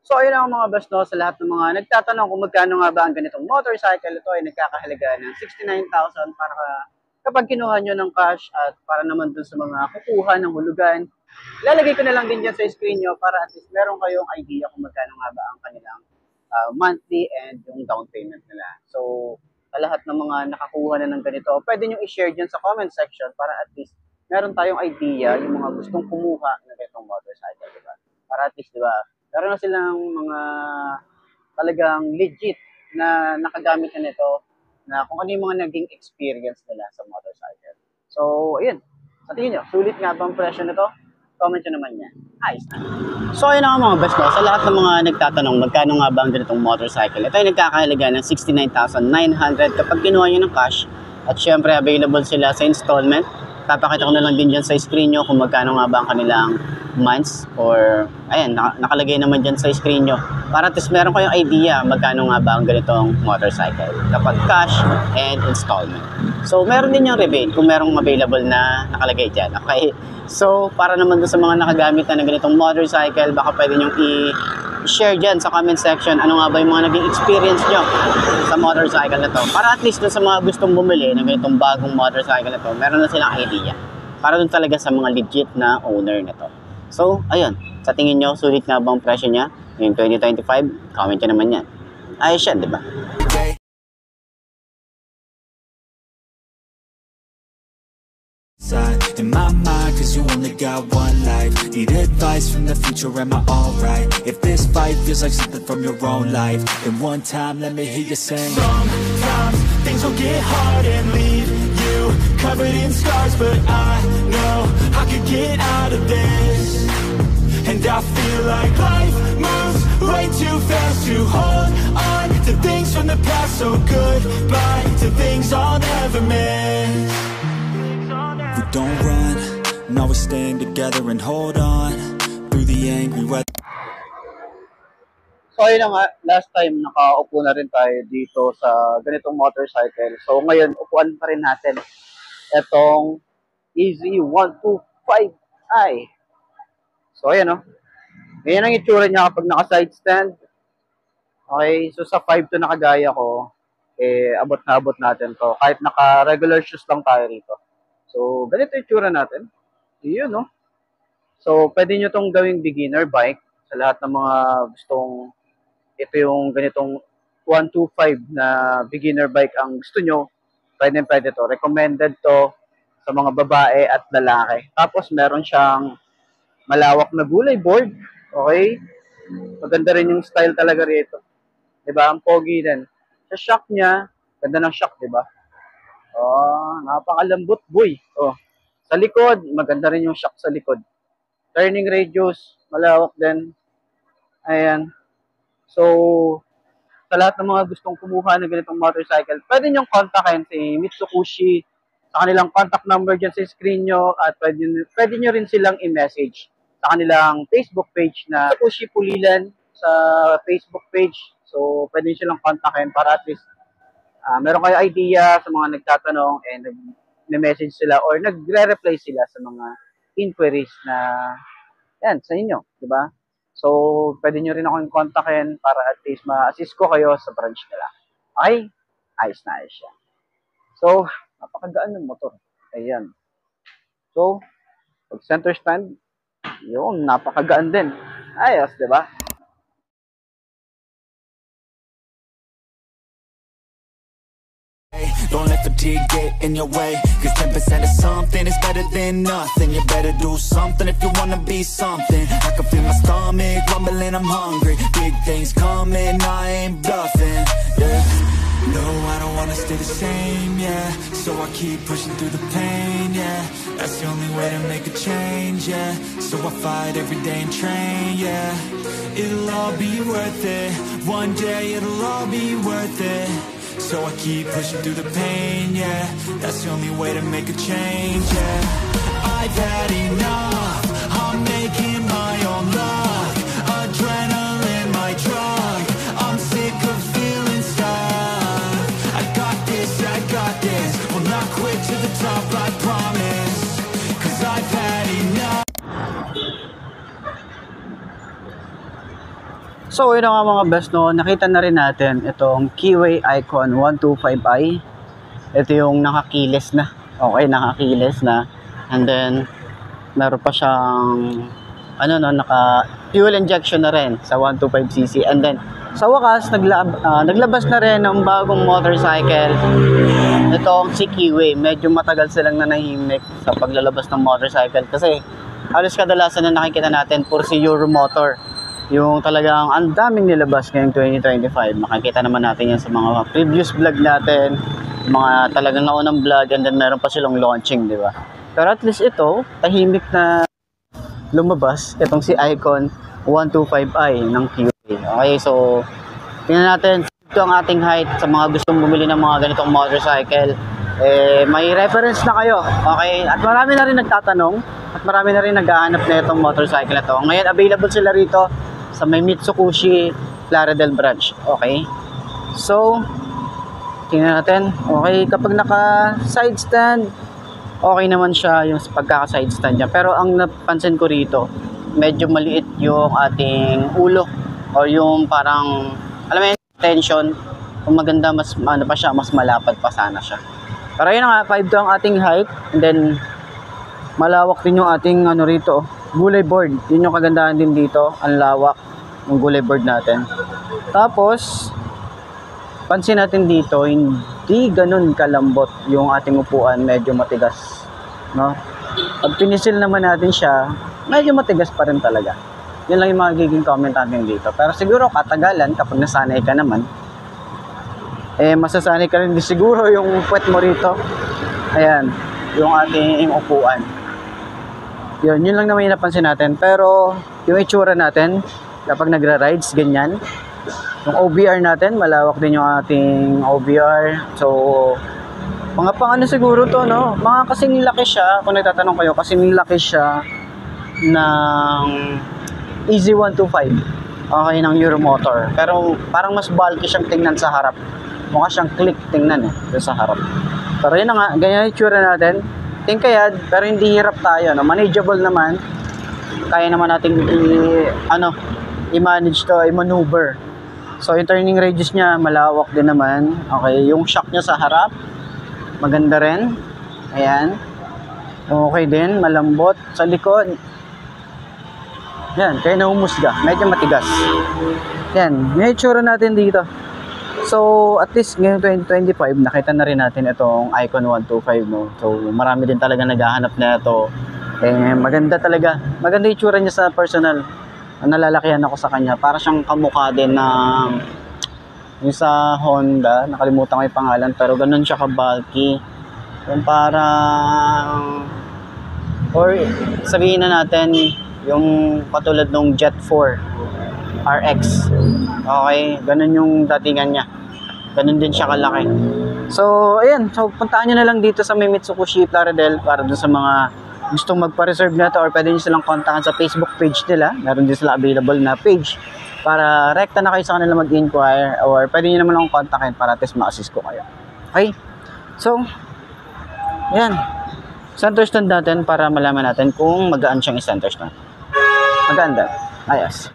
So ayun ang mga bas, no, sa lahat ng mga nagtatanong kung magkano nga ba ang ganitong motorcycle. Ito ay nagkakahalaga ng 69,000 para kapag kinuha nyo ng cash at para naman dun sa mga kukuha ng hulugan. Ilalagay ko na lang din dyan sa screen nyo para at least meron kayong idea kung magkano nga ba ang kanilang monthly and yung down payment nila. So sa lahat ng mga nakakuha na ng ganito, pwede nyo i-share dyan sa comment section para at least meron tayong idea yung mga gustong kumuha ng ganitong motorcycle, diba? Para at least, diba, meron na silang mga talagang legit na nakagamit na nito na kung ano yung mga naging experience nila sa motorcycle. So, ayun. Sa tingin nyo, sulit nga bang presyo nito? Comment nyo naman yan. Ayos na. So, ayun nga mga best, no? Sa lahat ng mga nagtatanong, magkano nga ba ang ganitong motorcycle? Ito ay nagkakahalaga ng 69,900 kapag kinuha nyo ng cash. At syempre, available sila sa installment. Papakita ko na lang din dyan sa screen nyo kung magkano nga ba ang kanilang months or ayan, nakalagay naman dyan sa screen nyo para at least meron kayong idea magkano nga ba ang ganitong motorcycle kapag cash and installment. So meron din yung rebate kung merong available na nakalagay dyan. Okay, so para naman dun sa mga nakagamit na ng ganitong motorcycle, baka pwede nyong i-share dyan sa comment section ano nga ba yung mga naging experience nyo sa motorcycle na to, para at least dun sa mga gustong bumili ng ganitong bagong motorcycle na to, meron na silang idea para dun talaga sa mga legit na owner na to. So, ayun. Sa tingin nyo, sulit nga bang presyo niya ngayong 2025? Comment nyo naman yan. Ayos yan, di ba? In my mind, cause you only got one life. Need advice from the future, am I alright? If this fight feels like something from your own life, then one time let me hear you sing. Sometimes things will get hard and leave you covered in scars, but I know I could get out of this. And I feel like life moves way too fast to hold on to things from the past. So goodbye to things I'll never miss. We don't run, now we're staying together and hold on through the angry weather. So ayun na nga, last time nakaupo na rin tayo dito sa ganitong motorcycle. So ngayon, upuan pa rin natin itong EZ125i. So ayan, no? Ganyan ang itsura niya kapag naka-side stand. Okay, so sa 5 to nakagaya ko, abot na abot natin to. Kahit naka-regular shoes lang tayo rito. So, ganito yung itsura natin. Yun, no? So, pwede nyo tong gawing beginner bike sa lahat ng mga gustong ito yung ganitong 125 na beginner bike ang gusto nyo. Pwede to. Recommended to sa mga babae at lalaki. Tapos, meron siyang malawak na gulay board. Okay? Maganda rin yung style talaga rito. Diba? Ang pogi din. Sa shock niya, ganda ng shock, diba? Oh, napakalambot, boy. Oh. Sa likod, maganda rin yung shock sa likod. Turning radius, malawak din. Ayan. So, sa lahat ng mga gustong kumuha ng ganitong motorcycle, pwede nyo kontakin si Mitsukushi sa kanilang contact number dyan sa screen nyo at pwede nyo rin silang i-message sa kanilang Facebook page na Mitsukushi Pulilan sa Facebook page. So, pwede nyo silang kontakin para at least meron kayo idea sa mga nagtatanong and nag-message sila or nagre-reply sila sa mga inquiries na yan, sa inyo, di ba? So, pwede nyo rin akong kontakin para at least ma-assist ko kayo sa branch nila. Okay? Ayos na ayos siya. So, napakagaan ng motor. Ayan. So, pag center stand, yun, napakagaan din. Ayos, di ba? Don't let fatigue get in your way, cause 10% of something is better than nothing. You better do something if you wanna be something. I can feel my stomach rumbling, I'm hungry. Big things coming, I ain't bluffing, yeah. No, I don't wanna stay the same, yeah. So I keep pushing through the pain, yeah. That's the only way to make a change, yeah. So I fight every day and train, yeah. It'll all be worth it. One day it'll all be worth it. So I keep pushing through the pain, yeah. That's the only way to make a change, yeah. I've had enough, I'm making my own luck. Adrenaline, my drug, I'm sick of feeling stuck. I got this, will not quit to the top, I promise. Cause I've had enough. So, yun nga mga best, no, nakita na rin natin itong Keyway Icon 125i. Ito yung nakakilis na. Okay, nakakilis na. And then, meron pa siyang, naka fuel injection na rin sa 125cc. And then, sa wakas, naglabas na rin ng bagong motorcycle. Itong si Keyway. Medyo matagal silang nanahimik sa paglalabas ng motorcycle. Kasi, halos kadalasan na nakikita natin, puro si Euromotor. Yung talagang ang daming nilabas ngayong 2025. Makikita naman natin yan sa mga previous vlog natin, mga talagang naunang vlog, and then meron pa silang launching, di ba? Pero at least ito, tahimik na lumabas itong si Icon 125i ng QA. Okay, so tingnan natin ito ang ating height sa mga gustong bumili ng mga ganitong motorcycle. May reference na kayo. Okay, at marami na rin nagtatanong at marami na rin naghahanap na itong motorcycle na ito. Ngayon available sila rito sa may Mitsubishi Plaridel branch. Okay. So, tingnan natin. Okay, kapag naka side stand, okay naman siya yung pagkaka side stand niya. Pero ang napansin ko rito, medyo maliit yung ating ulo o yung parang, alam mo yun, tension. Kung maganda, mas pa siya, mas malapad pa sana siya. Pero yun nga, 5'2" ang ating height. And then, malawak din yung ating rito, gulay board. Yun yung kagandahan din dito, ang lawak ng gulay board natin. Tapos pansin natin dito, hindi ganun kalambot yung ating upuan, medyo matigas, no? Pag pinisil naman natin siya, medyo matigas pa rin talaga. Yun lang yung magiging comment natin dito. Pero siguro katagalan, kapag nasanay ka naman, masasanay ka rin siguro yung puwet mo rito. Ayan, yung ating upuan. Yun lang naman yung napansin natin. Pero yung itsura natin kapag nagra-rides, ganyan. Yung OBR natin, malawak din yung ating OBR. So, mga pang siguro to, no? Mga kasing laki siya, kung nagtatanong kayo, kasing laki siya ng Easy 125. Okay, ng Euromotor. Pero parang mas bulky siyang tingnan sa harap. Mukha siyang click tingnan sa harap. Pero yun na nga, ganyan yung itsura natin. Tingkayad, pero hindi hirap tayo, no? Manageable naman. Kaya naman natin i-manage to, i-maneuver. So, yung turning radius niya, malawak din naman. Okay, yung shock niya sa harap, maganda rin. Ayan. Okay din, malambot. Sa likod, yan, kaya nahumusga. Medyo matigas. Yan, yung itsura natin dito. So, at least ngayong 2025, nakita na rin natin itong Icon 125, no? So, marami din talaga naghahanap na ito. Maganda talaga. Maganda yung itsura niya sa personal. Nalalakihan ako sa kanya. Para siyang kamukha din ng yung sa Honda. Nakalimutan ko yung pangalan. Pero ganun siya ka-bulky. Yung parang, or sabihin na natin, yung katulad ng Jet 4 RX. Okay, ganun yung datingan niya. Ganun din siya kalaki. So, ayan. So, puntaan nyo na lang dito sa may Mitsubishi Plaridel para dun sa mga gustong magpa-reserve na to, or pwede nyo silang kontakan sa Facebook page nila. Meron din sila available na page para rekta na kayo sa kanila mag-inquire, or pwede nyo naman lang kontakin para at least ma-assist ko kayo. Okay? So, ayan. Center stand natin para malaman natin kung magaan siyang i-center stand. Maganda. Ayos.